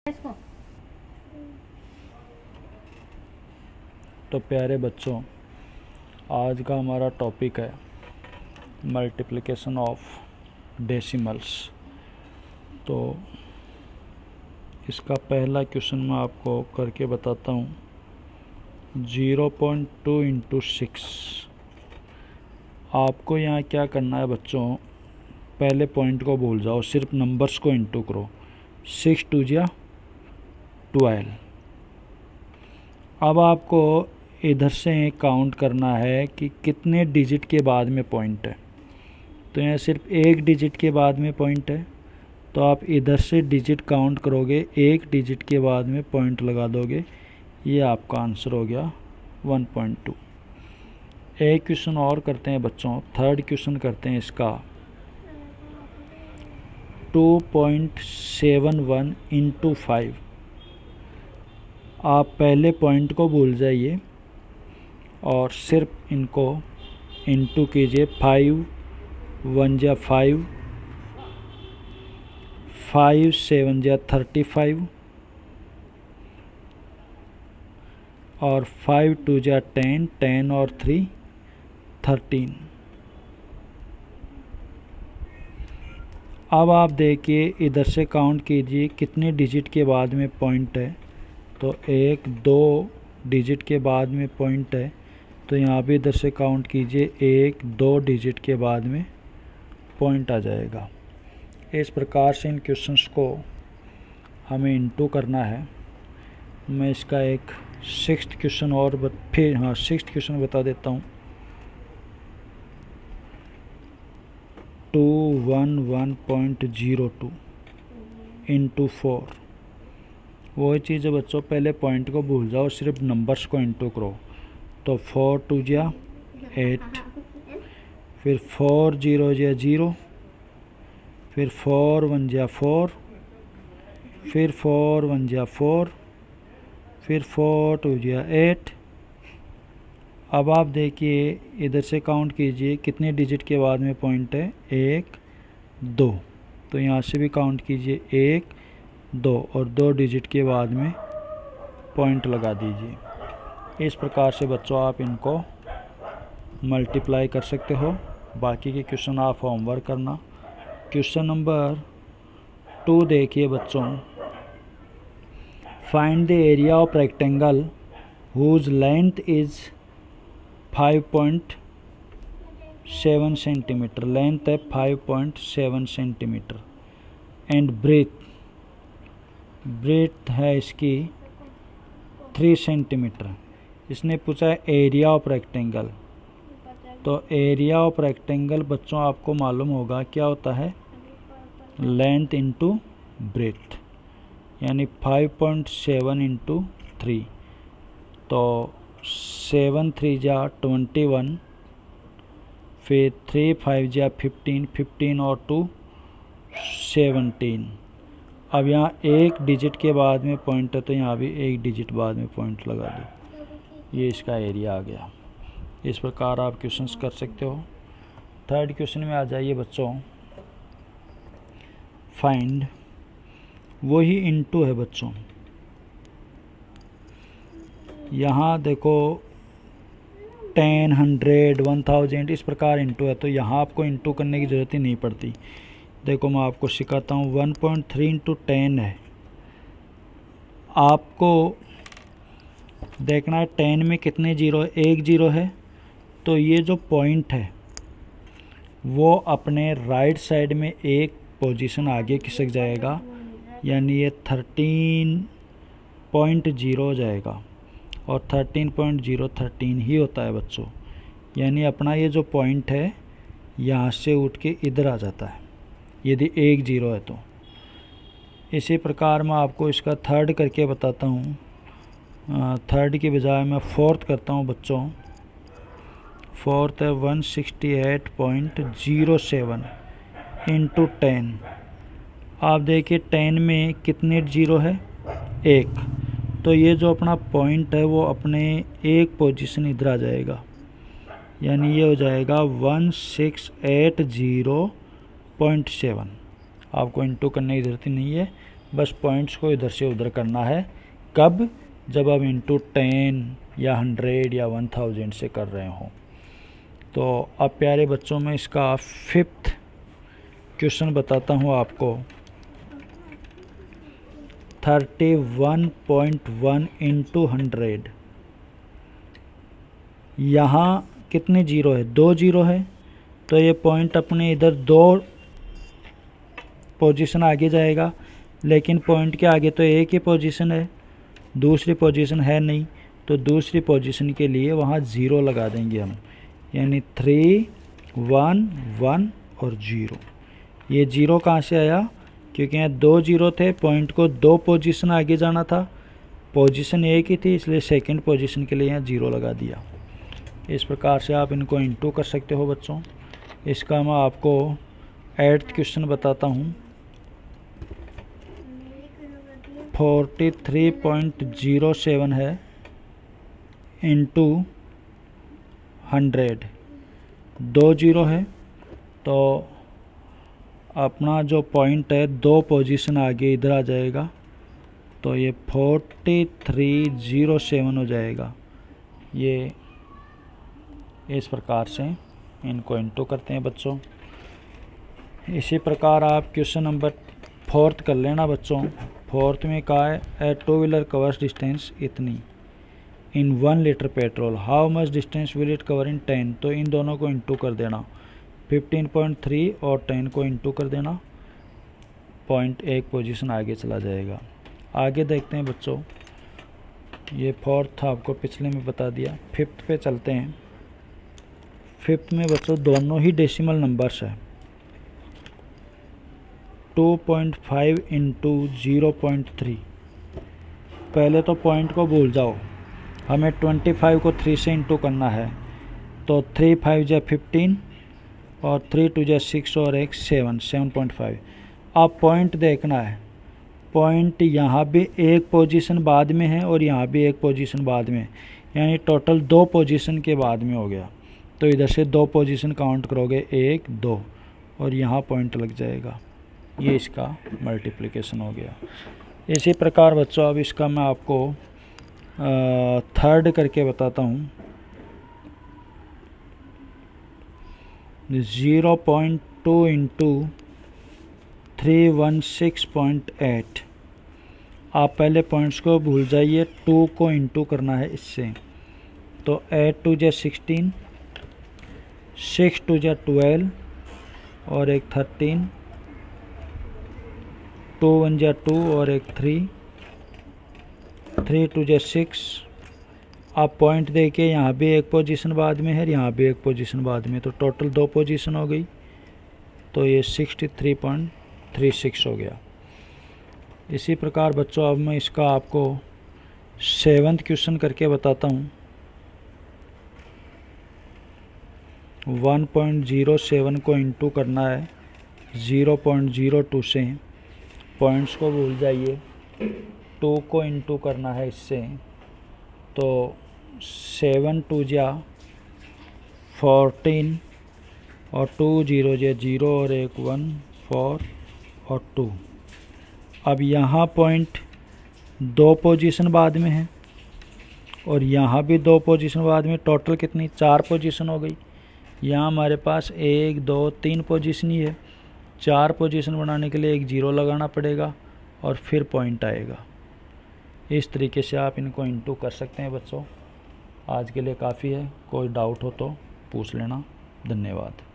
इसको। तो प्यारे बच्चों, आज का हमारा टॉपिक है मल्टीप्लिकेशन ऑफ डेसिमल्स। तो इसका पहला क्वेश्चन मैं आपको करके बताता हूँ। 0.2 इंटू 6। आपको यहाँ क्या करना है बच्चों, पहले पॉइंट को भूल जाओ, सिर्फ नंबर्स को इंटू करो। 6 2 जा 12। अब आपको इधर से काउंट करना है कि कितने डिजिट के बाद में पॉइंट है। तो यहाँ सिर्फ एक डिजिट के बाद में पॉइंट है, तो आप इधर से डिजिट काउंट करोगे, एक डिजिट के बाद में पॉइंट लगा दोगे, ये आपका आंसर हो गया 1.2। एक क्वेश्चन और करते हैं बच्चों, थर्ड क्वेश्चन करते हैं इसका। 2.71 इंटू 5। आप पहले पॉइंट को भूल जाइए और सिर्फ इनको इंटू कीजिए। 5 1 जा 5, 5 7 जा 35 और 5 2 जा 10, 10 और 3 13। अब आप देखिए इधर से काउंट कीजिए कितने डिजिट के बाद में पॉइंट है। तो 1 2 डिजिट के बाद में पॉइंट है, तो यहाँ भी इधर से काउंट कीजिए, 1 2 डिजिट के बाद में पॉइंट आ जाएगा। इस प्रकार से इन क्वेश्चंस को हमें इंटू करना है। मैं इसका एक सिक्स्थ क्वेश्चन और सिक्स्थ क्वेश्चन बता देता हूँ। 211.02 इंटू 4। वही चीज़ है बच्चों, पहले पॉइंट को भूल जाओ, सिर्फ नंबर्स को इंटू करो। तो 4 2 जा 8, फिर 4 0 जा 0, फिर 4 1 जा 4, फिर 4 1 जा 4, फिर 4 2 जा 8। अब आप देखिए इधर से काउंट कीजिए कितने डिजिट के बाद में पॉइंट है, 1 2। तो यहाँ से भी काउंट कीजिए, 1 2 और 2 डिजिट के बाद में पॉइंट लगा दीजिए। इस प्रकार से बच्चों आप इनको मल्टीप्लाई कर सकते हो। बाकी के क्वेश्चन आप होमवर्क करना। क्वेश्चन नंबर 2 देखिए बच्चों। Find the area of rectangle whose length is 5.7 centimetre. Length है 5.7 सेंटीमीटर एंड ब्रेथ है इसकी 3 सेंटीमीटर। इसने पूछा है एरिया ऑफ रेक्टेंगल। तो एरिया ऑफ रेक्टेंगल बच्चों आपको मालूम होगा क्या होता है, लेंथ इंटू ब्रेथ, यानी 5.7 इंटू 3। तो 7 3 जा 21, फिर 3 5 जा 15, 15 और 2 17। अब यहाँ एक डिजिट के बाद में पॉइंट है, तो यहाँ भी एक डिजिट बाद में पॉइंट लगा दो, ये इसका एरिया आ गया। इस प्रकार आप क्वेश्चंस कर सकते हो। थर्ड क्वेश्चन में आ जाइए बच्चों। फाइंड, वही इनटू है बच्चों। यहाँ देखो 10 100 1000 इस प्रकार इनटू है, तो यहाँ आपको इनटू करने की ज़रूरत ही नहीं पड़ती। देखो मैं आपको सिखाता हूँ। 1.3 इंटू 10 है। आपको देखना है 10 में कितने जीरो है, एक जीरो है। तो ये जो पॉइंट है वो अपने राइट साइड में एक पोजीशन आगे खिसक जाएगा, यानी ये 13.0 हो जाएगा। और 13.0 13 ही होता है बच्चों। यानी अपना ये जो पॉइंट है यहाँ से उठ के इधर आ जाता है, यदि एक जीरो है तो। इसी प्रकार मैं आपको इसका थर्ड करके बताता हूँ। थर्ड की बजाय मैं फोर्थ करता हूँ बच्चों। फोर्थ है 168.07 इंटू 10। आप देखिए 10 में कितने जीरो है, एक। तो ये जो अपना पॉइंट है वो अपने एक पोजीशन इधर आ जाएगा, यानी ये हो जाएगा 1680.7। आपको इंटू करने की ज़रूरत ही नहीं है, बस पॉइंट्स को इधर से उधर करना है। कब? जब आप इंटू 10 या 100 या 1000 से कर रहे हो। तो अब प्यारे बच्चों में इसका 5th क्वेश्चन बताता हूँ आपको। 31.1 इंटू 100। यहाँ कितने जीरो है? 2 जीरो है। तो ये पॉइंट अपने इधर 2 पोजीशन आगे जाएगा, लेकिन पॉइंट के आगे तो एक ही पोजीशन है, दूसरी पोजीशन है नहीं। तो दूसरी पोजीशन के लिए वहाँ 0 लगा देंगे हम, यानी 3 1 1 और 0। ये 0 कहाँ से आया? क्योंकि यहाँ 2 जीरो थे, पॉइंट को 2 पोजीशन आगे जाना था, पोजीशन एक ही थी, इसलिए सेकंड पोजीशन के लिए यहाँ 0 लगा दिया। इस प्रकार से आप इनको इंटू कर सकते हो बच्चों। इसका मैं आपको 8th क्वेश्चन बताता हूँ। 43.07 है इंटू 100। 2 जीरो है, तो अपना जो पॉइंट है 2 पोजीशन आगे इधर आ जाएगा, तो ये 4307 हो जाएगा। ये इस प्रकार से इनको इंटू करते हैं बच्चों। इसी प्रकार आप क्वेश्चन नंबर 4th कर लेना बच्चों। 4th में कहा है ए 2 व्हीलर कवर्स डिस्टेंस इतनी इन 1 litre petrol, how much distance will it cover in 10। तो इन दोनों को इंटू कर देना, 15.3 और 10 को इंटू कर देना, पॉइंट एक पोजीशन आगे चला जाएगा। आगे देखते हैं बच्चों। ये 4th आपको पिछले में बता दिया। 5th पे चलते हैं। 5th में बच्चों दोनों ही डेसिमल नंबर्स है। 2.5 इंटू 0.3। पहले तो पॉइंट को भूल जाओ, हमें 25 को 3 से इंटू करना है। तो 3 5 जा 15 और 3 2 जा 6 और एक 7.5। अब पॉइंट देखना है, पॉइंट यहाँ भी एक पोजीशन बाद में है और यहाँ भी एक पोजीशन बाद में है, यानी टोटल 2 पोजीशन के बाद में हो गया। तो इधर से 2 पोजीशन काउंट करोगे, 1 2 और यहाँ पॉइंट लग जाएगा। ये इसका मल्टीप्लिकेशन हो गया। इसी प्रकार बच्चों अब इसका मैं आपको 3rd करके बताता हूँ। 0.2 इंटू 316.8। आप पहले पॉइंट्स को भूल जाइए, 2 को इंटू करना है इससे। तो 8 2 जा 16, 6 2 जा 12 और एक 13, 2 1 जा 2 और एक 3, 3 2 जा 6। आप पॉइंट देखिए, यहाँ भी एक पोजीशन बाद में है, यहाँ भी एक पोजीशन बाद में, तो टोटल 2 पोजीशन हो गई। तो ये 63.36 हो गया। इसी प्रकार बच्चों अब मैं इसका आपको 7th क्वेश्चन करके बताता हूँ। 1.07 को इंटू करना है 0.02 से, पॉइंट्स को भूल जाइए, 2 को इंटू करना है इससे। तो 7 2 जा 14 और 2 0 जा 0 और एक 1 4 और 2। अब यहाँ पॉइंट 2 पोजीशन बाद में है और यहाँ भी 2 पोजीशन बाद में, टोटल कितनी? 4 पोजीशन हो गई। यहाँ हमारे पास 1 2 3 पोजीशन ही है, 4 पोजीशन बनाने के लिए एक 0 लगाना पड़ेगा और फिर पॉइंट आएगा। इस तरीके से आप इनको इंटू कर सकते हैं बच्चों। आज के लिए काफ़ी है, कोई डाउट हो तो पूछ लेना। धन्यवाद।